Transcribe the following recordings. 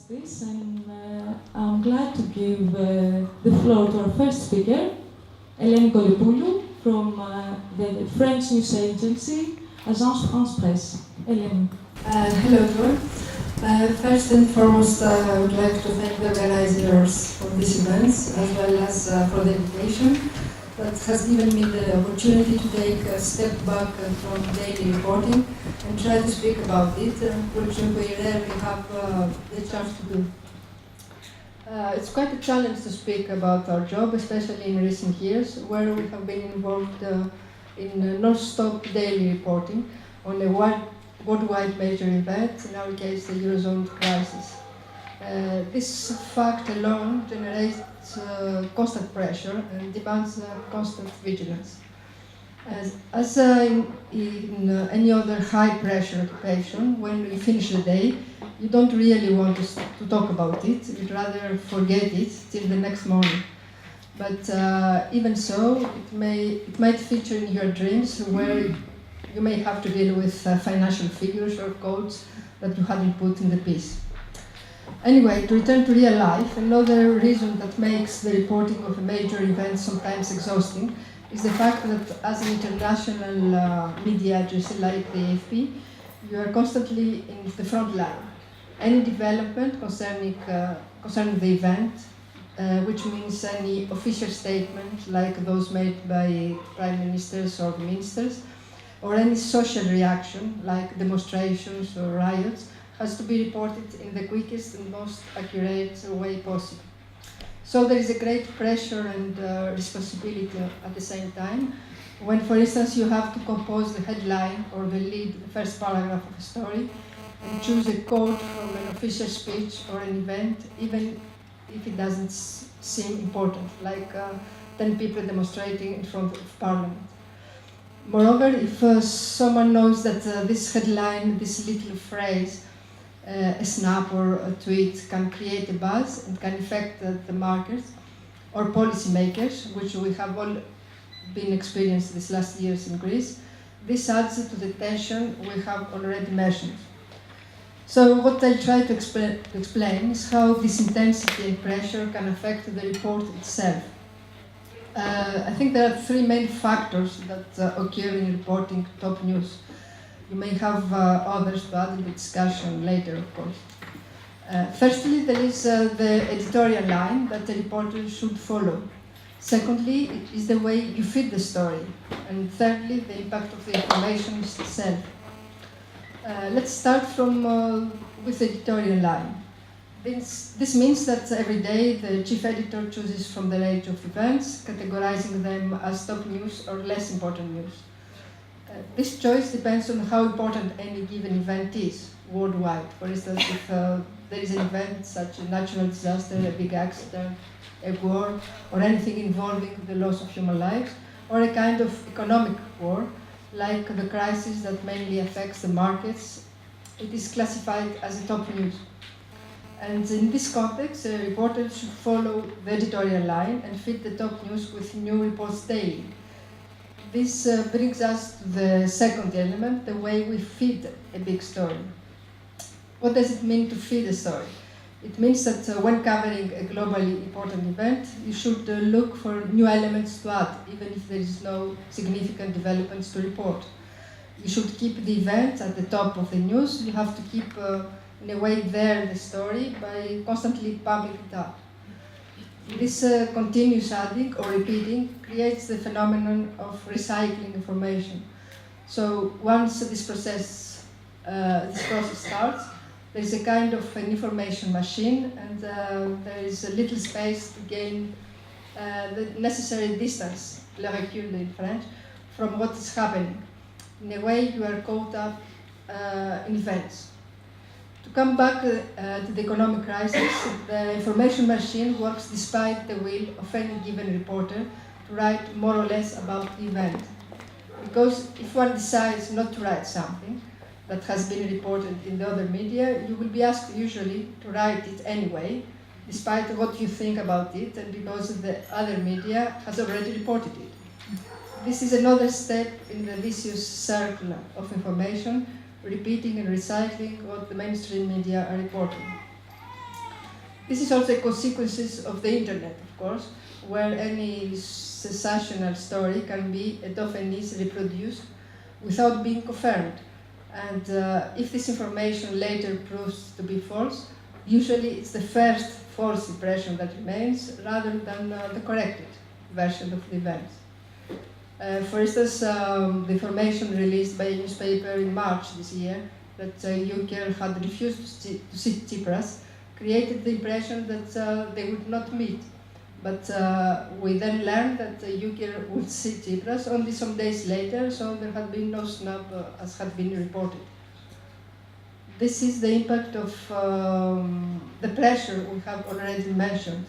AnalyzeGreece, and I'm glad to give the floor to our first speaker, Eleni Colliopoulou, from the French news agency, Agence France-Presse. Eleni. Hello everyone. First and foremost, I would like to thank the organizers for this event, as well as for the invitation that has given me the opportunity to take a step back from daily reporting and try to speak about it, which we rarely have the chance to do. It's quite a challenge to speak about our job, especially in recent years, where we have been involved in non-stop daily reporting on a worldwide major event, in our case the Eurozone crisis. This fact alone generates constant pressure and demands constant vigilance. As in any other high-pressure occupation, when you finish the day, you don't really want to talk about it. You'd rather forget it till the next morning. But even so, it might feature in your dreams, where you may have to deal with financial figures or codes that you hadn't put in the piece. Anyway, to return to real life, another reason that makes the reporting of a major event sometimes exhausting is the fact that as an international media agency like the AFP, you are constantly in the front line. Any development concerning the event, which means any official statement like those made by prime ministers or ministers, or any social reaction like demonstrations or riots, has to be reported in the quickest and most accurate way possible. So there is a great pressure and responsibility at the same time when, for instance, you have to compose the headline or the lead, the first paragraph of a story, and choose a quote from an official speech or an event, even if it doesn't seem important, like 10 people demonstrating in front of Parliament. Moreover, if someone knows that this headline, this little phrase, a snap or a tweet can create a buzz and can affect the markets or policymakers, which we have all been experienced these last years in Greece, this adds to the tension we have already mentioned. So what I'll try to explain is how this intensity and pressure can affect the report itself. I think there are three main factors that occur in reporting top news. You may have others to add in the discussion later, of course. Firstly, there is the editorial line that the reporter should follow. Secondly, it is the way you feed the story. And thirdly, the impact of the information itself. Let's start with the editorial line. This means that every day the chief editor chooses from the range of events, categorizing them as top news or less important news. This choice depends on how important any given event is worldwide. For instance, if there is an event such as a natural disaster, a big accident, a war, or anything involving the loss of human lives, or a kind of economic war, like the crisis that mainly affects the markets, it is classified as a top news. And in this context, a reporter should follow the editorial line and feed the top news with new reports daily. This brings us to the second element, the way we feed a big story. What does it mean to feed a story? It means that when covering a globally important event, you should look for new elements to add, even if there is no significant developments to report. You should keep the event at the top of the news. You have to keep, in a way, there the story by constantly pumping it up. This continuous adding or repeating creates the phenomenon of recycling information. So once this process starts, there is a kind of an information machine, and there is a little space to gain the necessary distance, le recul in French, from what is happening. In a way, you are caught up in events. To come back to the economic crisis, the information machine works despite the will of any given reporter to write more or less about the event. Because if one decides not to write something that has been reported in the other media, you will be asked usually to write it anyway, despite what you think about it and because the other media has already reported it. This is another step in the vicious circle of information, repeating and recycling what the mainstream media are reporting. This is also a consequence of the internet, of course, where any sensational story can be and often is reproduced without being confirmed. And if this information later proves to be false, usually it's the first false impression that remains rather than the corrected version of the events. For instance, the information released by a newspaper in March this year that Juncker had refused to see Tsipras created the impression that they would not meet. But we then learned that Juncker would see Tsipras only some days later, so there had been no snub as had been reported. This is the impact of the pressure we have already mentioned.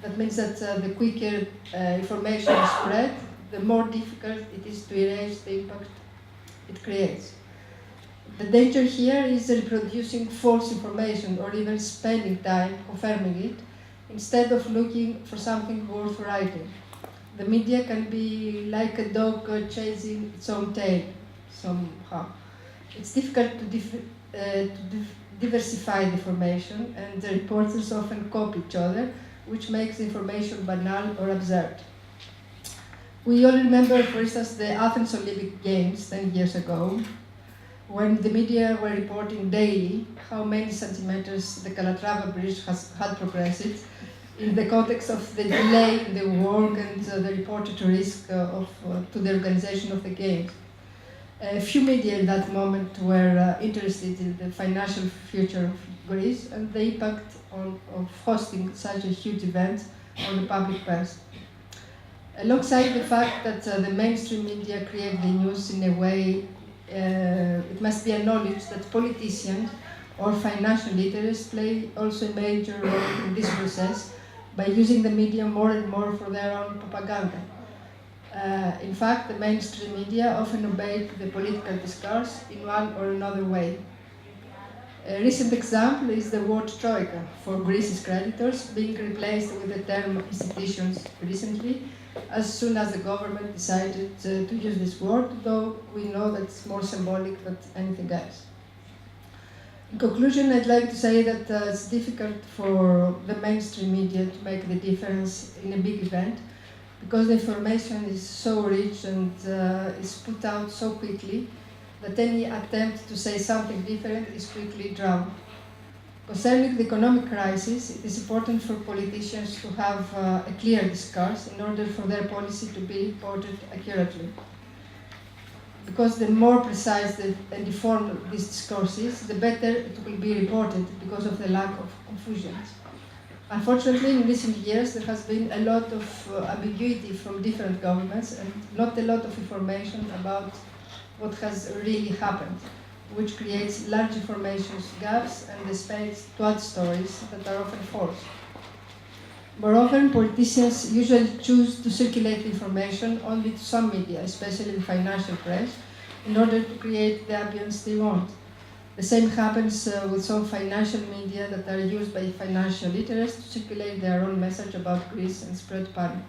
That means that the quicker information is spread, the more difficult it is to erase the impact it creates. The danger here is reproducing false information or even spending time confirming it instead of looking for something worth writing. The media can be like a dog chasing its own tail, somehow. It's difficult to diversify the information, and the reporters often copy each other, which makes the information banal or absurd. We all remember, for instance, the Athens Olympic Games 10 years ago, when the media were reporting daily how many centimeters the Calatrava Bridge had progressed in the context of the delay in the work and the reported risk to the organization of the Games. A few media in that moment were interested in the financial future of Greece and the impact of hosting such a huge event on the public purse. Alongside the fact that the mainstream media create the news in a way, it must be acknowledged that politicians or financial leaders play also a major role in this process by using the media more and more for their own propaganda. In fact, the mainstream media often obey the political discourse in one or another way. A recent example is the word troika for Greece's creditors being replaced with the term institutions recently, as soon as the government decided to use this word, though we know that it's more symbolic than anything else. In conclusion, I'd like to say that it's difficult for the mainstream media to make the difference in a big event, because the information is so rich and is put out so quickly that any attempt to say something different is quickly drowned. Concerning the economic crisis, it is important for politicians to have a clear discourse in order for their policy to be reported accurately. Because the more precise and informed this discourse is, the better it will be reported because of the lack of confusion. Unfortunately, in recent years, there has been a lot of ambiguity from different governments and not a lot of information about what has really happened, which creates large information gaps and the space to add stories that are often false. Moreover, politicians usually choose to circulate information only to some media, especially the financial press, in order to create the ambience they want. The same happens with some financial media that are used by financial interests to circulate their own message about Greece and spread panic.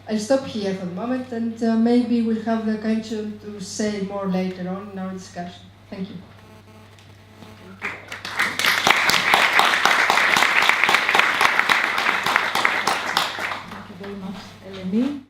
I'll stop here for the moment, and maybe we'll have the occasion to say more later on in our discussion. Thank you. Thank you very much, Eleni.